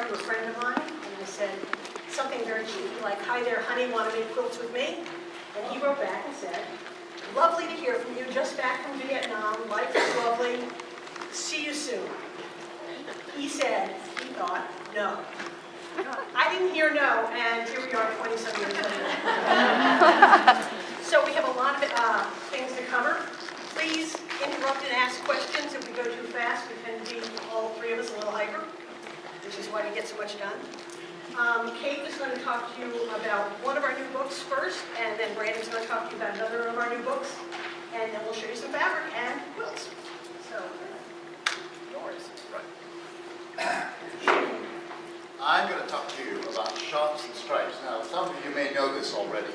to a friend of mine, and I said something very cheeky, like, "Hi there, honey, want to make quilts with me?" And he wrote back and said, "Lovely to hear from you, just back from Vietnam, life is lovely, see you soon." He said, he thought, no. I didn't hear no, and here we are 27 years later. So we have a lot of things to cover. Please interrupt and ask questions. If we go too fast, we can be, all three of us, a little hyper, which is why we get so much done. Kate is going to talk to you about one of our new books first, and then Brandon's going to talk to you about another of our new books, and then we'll show you some fabric and quilts. So, yours. Right. I'm going to talk to you about shops and stripes. Now, some of you may know this already.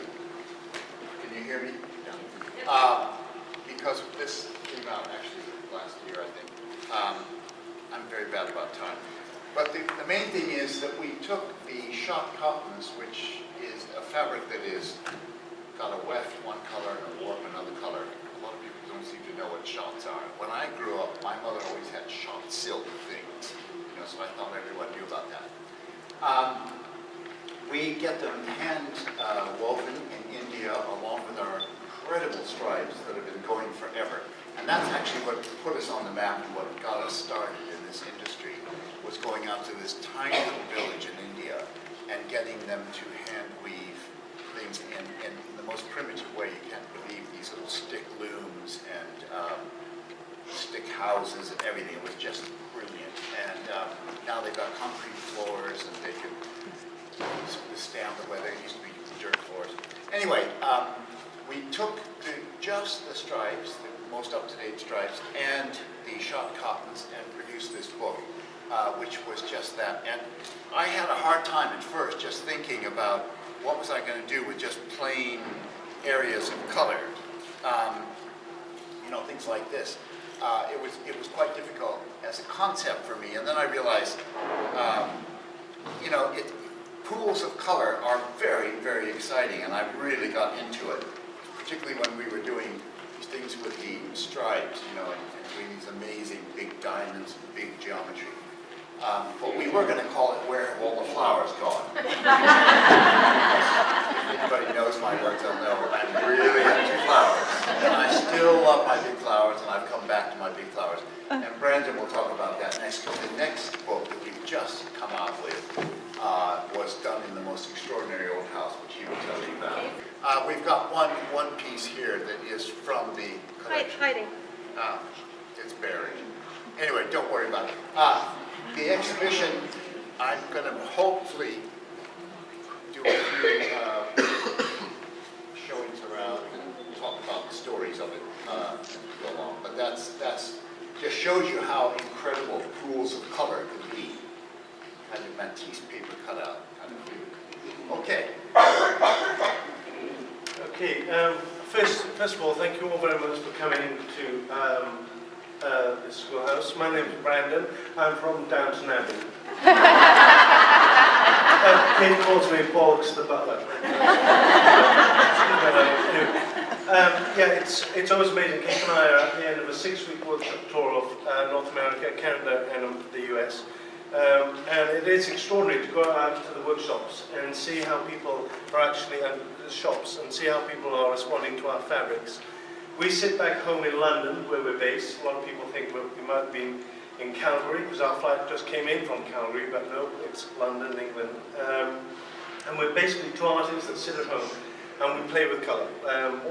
Can you hear me? Yeah. Because this came out actually last year, I think. I'm very bad about time. But the main thing is that we took the shot cottons, which is a fabric that is got a weft one color and a warp another color. A lot of people don't seem to know what shots are. When I grew up, my mother always had shot silk things, so I thought everyone knew about that. We get them hand woven in India along with our incredible stripes that have been going forever. And that's actually what put us on the map and what got us started in this industry, was going out to this tiny little village in India and getting them to hand weave things in the most primitive way you can believe, these little stick looms and stick houses and everything. It was just brilliant. And now they've got concrete floors and they can withstand the weather. It used to be dirt floors. Anyway, we took just the stripes, the most up-to-date stripes, and the shot cottons and produced this book, which was just that. And I had a hard time at first just thinking about what was I going to do with just plain areas of color, things like this. It was quite difficult as a concept for me, and then I realized, pools of color are very, very exciting, and I really got into it, particularly when we were doing these things with the stripes, and doing these amazing big diamonds and big geometry. But we were going to call it "Where Have All the Flowers Gone?" If anybody knows my work, they'll know I'm really into flowers. And I still love my big flowers, and I've come back to my big flowers. And Brandon will talk about that next, because the next book that we've just come out with was done in the most extraordinary old house, which he will tell you about. We've got one piece here that is from the collection. Hiding. It's buried. Anyway, don't worry about it. The exhibition, I'm going to hopefully do a few showings around and talk about the stories of it as we go along. But that's just shows you how incredible pools of color can be. Kind of Matisse paper cutout kind of view. Okay. Okay. First of all, thank you all very much for coming to the Schoolhouse. My name is Brandon. I'm from Downton Abbey. Kate calls me Boggs the butler. It's always amazing. Kate and I are at the end of a 6-week workshop tour of North America, Canada, and the US. And it is extraordinary to go out to the workshops and see how people are actually at the shops and see how people are responding to our fabrics. We sit back home in London, where we're based. A lot of people think we might be in Calgary, because our flight just came in from Calgary, but no, it's London, England. And we're basically two artists that sit at home and we play with colour.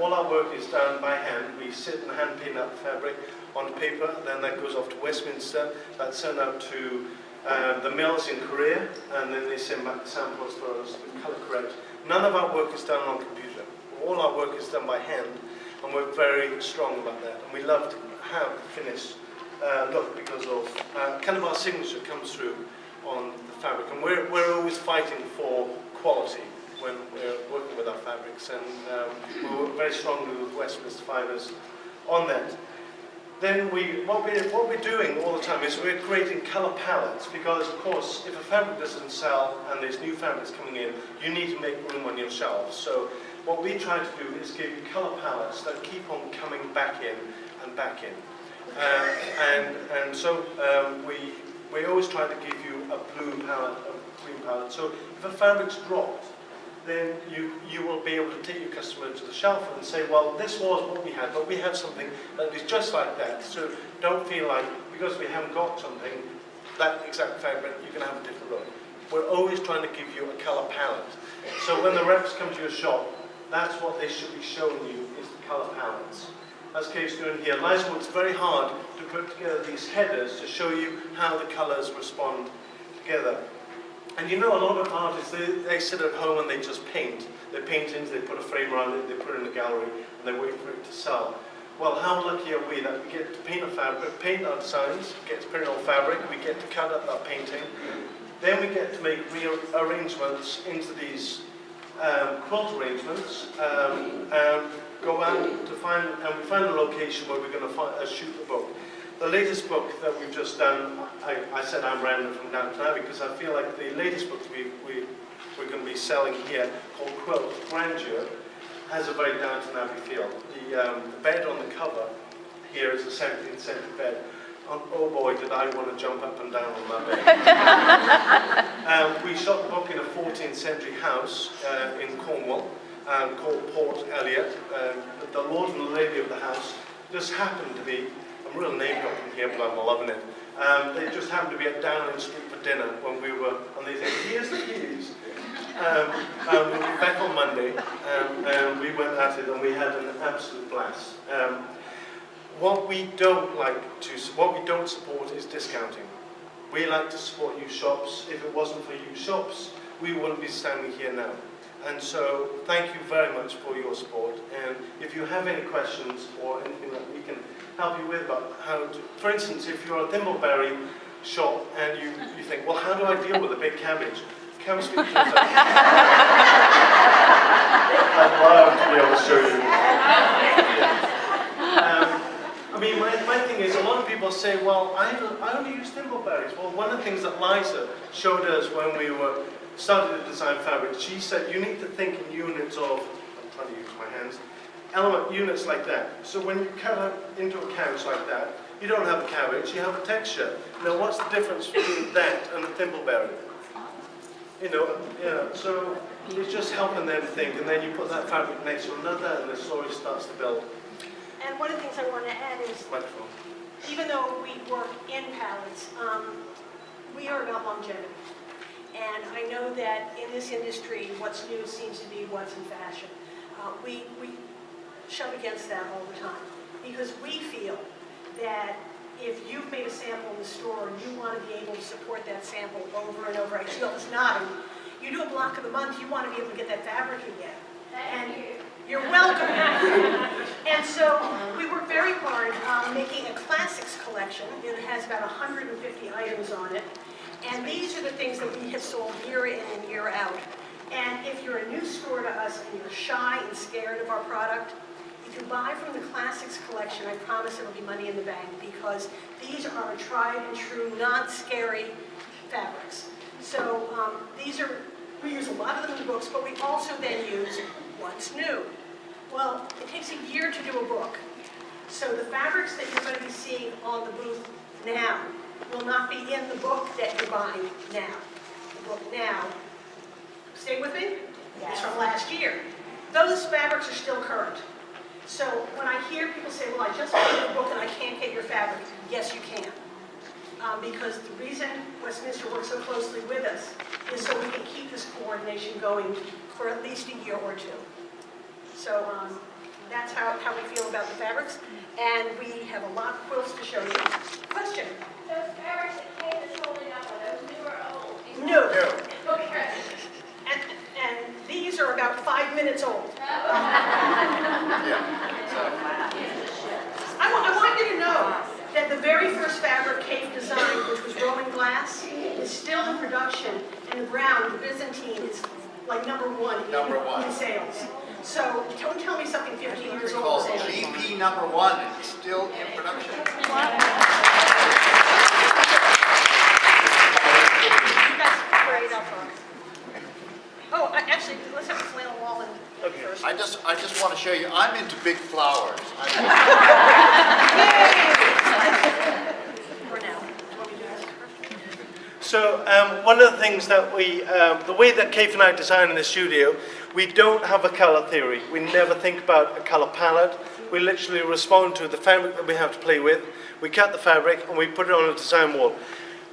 All our work is done by hand. We sit and hand paint up fabric on paper, then that goes off to Westminster, that's sent out to the mills in Korea, and then they send back samples for us to colour correct. None of our work is done on computer. All our work is done by hand. And we're very strong about that. And we love to have the finished look, because of kind of our signature comes through on the fabric. And we're always fighting for quality when we're working with our fabrics. And we work very strongly with Westminster Fibers on that. Then what we're doing all the time is we're creating colour palettes, because of course if a fabric doesn't sell and there's new fabrics coming in, you need to make room on your shelves. So what we try to do is give you colour palettes that keep on coming back in and back in. So we always try to give you a blue palette, a green palette. So if a fabric's dropped, then you will be able to take your customer to the shelf and say, well, this was what we had, but we have something that is just like that. So don't feel like, because we haven't got something, that exact fabric, you can have a different look. We're always trying to give you a colour palette. So when the reps come to your shop, that's what they should be showing you, is the colour palettes. As Kate's doing here, Liza works very hard to put together these headers to show you how the colours respond together. And you know, a lot of artists, they sit at home and they just paint. Their paintings, they put a frame around it, they put it in the gallery, and they wait for it to sell. Well, how lucky are we that we get to paint a fabric, paint our designs, get to print on fabric, we get to cut up that painting, then we get to make rearrangements into these quilt arrangements, and go out to find, and we find a location where we're going to shoot the book. The latest book that we've just done, I said I'm random from Downton Abbey because I feel like the latest book we're going to be selling here, called Quilt Grandeur, has a very Downton Abbey feel. The bed on the cover here is a 17th century bed. Oh boy, did I want to jump up and down on that bed. We shot the book in a 14th century house in Cornwall called Port Eliot. The lord and the lady of the house just happened to be, I'm real name dropping here, but I'm loving it. They just happened to be at Downing Street for dinner when we were, and they said, here's the keys. We'll be back on Monday, and we went at it and we had an absolute blast. What we don't support is discounting. We like to support you shops. If it wasn't for you shops, we wouldn't be standing here now. And so, thank you very much for your support. And if you have any questions or anything that we can help you with about how to, for instance, if you're a thimbleberry shop and you think, well, how do I deal with a big cabbage? Come speak to us. I'd love to be able to show you. I mean, my thing is, a lot of people say, well, I only use thimbleberries. Well, one of the things that Liza showed us when we were started to design fabric, she said you need to think in units of, I'm trying to use my hands, element units like that. So when you cut out into a couch like that, you don't have a cabbage, you have a texture. Now what's the difference between that and a thimbleberry? You know, yeah, so it's just helping them think, and then you put that fabric next to another and the story starts to build. And one of the things I want to add is, Microphone. even though we work in palettes, we are about longevity. And I know that in this industry, what's new seems to be what's in fashion. We shove against that all the time because we feel that if you've made a sample in the store and you want to be able to support that sample over and over, I feel it's nodding. You do a block of the month, you want to be able to get that fabric again. And you're welcome. And so we work very hard making a classics collection. It has about 150 items on it. And these are the things that we have sold year in and year out. And if you're a new store to us and you're shy and scared of our product, if you buy from the Classics collection, I promise it'll be money in the bank because these are tried and true, not scary fabrics. So we use a lot of them in the books, but we also then use what's new. Well, it takes a year to do a book. So the fabrics that you're going to be seeing on the booth now will not be in the book that you're buying now. The book now, stay with me? Yes. It's from last year. Those fabrics are still current. So when I hear people say, well, I just bought the book and I can't get your fabric, yes, you can. Because the reason Westminster works so closely with us is so we can keep this coordination going for at least a year or two. So that's how we feel about the fabrics. And we have a lot of quilts to show you. Question? Those fabrics that Kate is holding up, are those new or old? New. Okay. And these are about 5 minutes old. I want you to know that the very first fabric Kate designed, which was Roman glass, is still in production, and the brown, the Byzantine, is like number one in sales. So don't tell me something 15 years It's old called is GP #1, and it's still in production. You guys great up on. Oh, actually, let's have a flannel wall in first. I just want to show you, I'm into big flowers. For now. Do you want me to do this first? So one of the things that the way that Kafe and I design in the studio, we don't have a color theory. We never think about a color palette. We literally respond to the fabric that we have to play with. We cut the fabric and we put it on a design wall.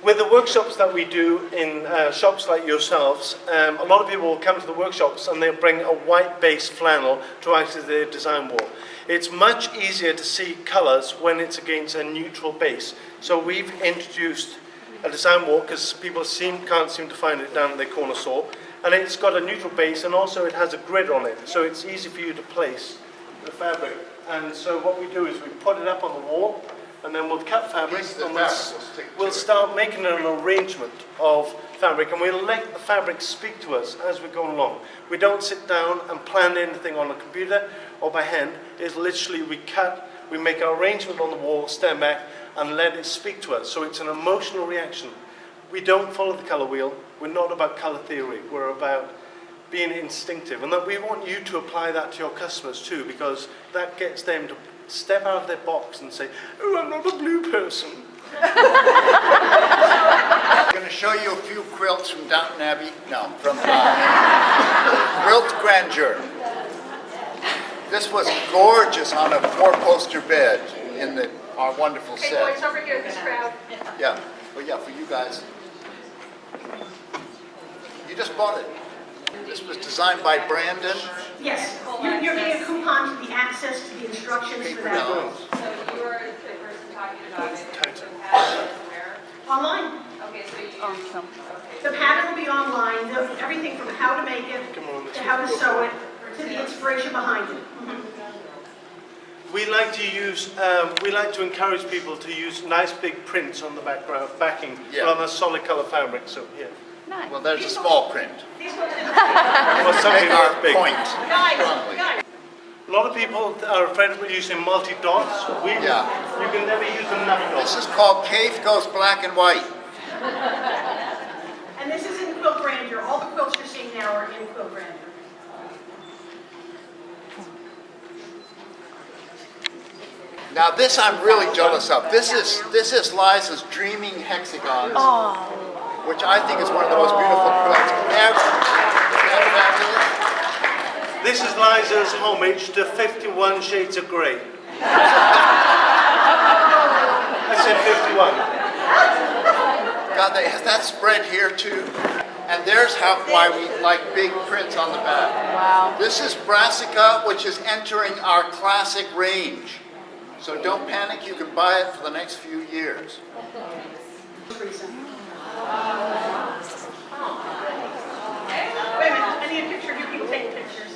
With the workshops that we do in shops like yourselves, a lot of people will come to the workshops and they'll bring a white base flannel to act as their design wall. It's much easier to see colors when it's against a neutral base. So we've introduced a design wall because people can't seem to find it down at their corner store. And it's got a neutral base and also it has a grid on it. So it's easy for you to place the fabric. And so what we do is we put it up on the wall and then we'll cut fabric and we'll start making an arrangement of fabric and we'll let the fabric speak to us as we go along. We don't sit down and plan anything on a computer or by hand. It's literally we cut, we make our arrangement on the wall, stand back and let it speak to us. So it's an emotional reaction. We don't follow the color wheel. We're not about color theory. We're about being instinctive. And that we want you to apply that to your customers too, because that gets them to step out of their box and say, oh, I'm not a blue person. I'm going to show you a few quilts from Downton Abbey. No, from Quilt Grandeur. This was gorgeous on a four-poster bed in our wonderful Okay, set. boys, over here, this crowd. Yeah, well, yeah, for you guys. You just bought it. This was designed by Brandon. Yes, you're getting a coupon to the access to the instructions for that. Paper So you were the person talking about it. Tighter. The pattern where? Online. Okay, so you. Okay. The pattern will be online, everything from how to make it, to how to sew it, to the inspiration behind it. We like to encourage people to use nice big prints on the backing Yeah. rather than solid color fabric. So here. Well, there's a small print. These ones didn't. Or something Make our that's big. point. Guys. A lot of people are afraid of using multi-dots. Yeah. You can never use enough dots. This is called Kafe Goes Black and White. And this is in Quilt Grandeur. All the quilts you're seeing now are in Quilt Grandeur. Now this I'm really jealous of. This is Liza's Dreaming Hexagons, which I think is one of the most beautiful quilts ever. Isn't that fabulous? This is Liza's homage to 51 Shades of Grey. I said 51. God, has that spread here too? And there's why we like big prints on the back. Wow. This is Brassica, which is entering our classic range. So don't panic, you can buy it for the next few years. Wait a minute, I need a picture of you people taking pictures.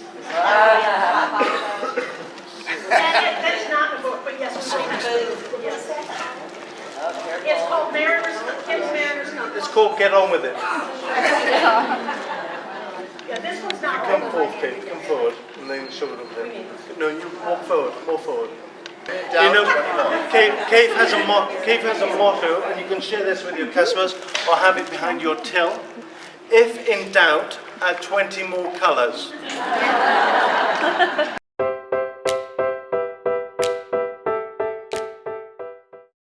That's not in the book, but yes, we might have to. Yes. It's called Tim's Mariners Compass. It's called Get On With It. Yeah, this one's not. Come forward, Kate. Come forward. And then show it over there. No, you walk forward. More forward. Down You know, 21. Kafe has a motto, and you can share this with your customers or have it behind your till. If in doubt, add 20 more colors.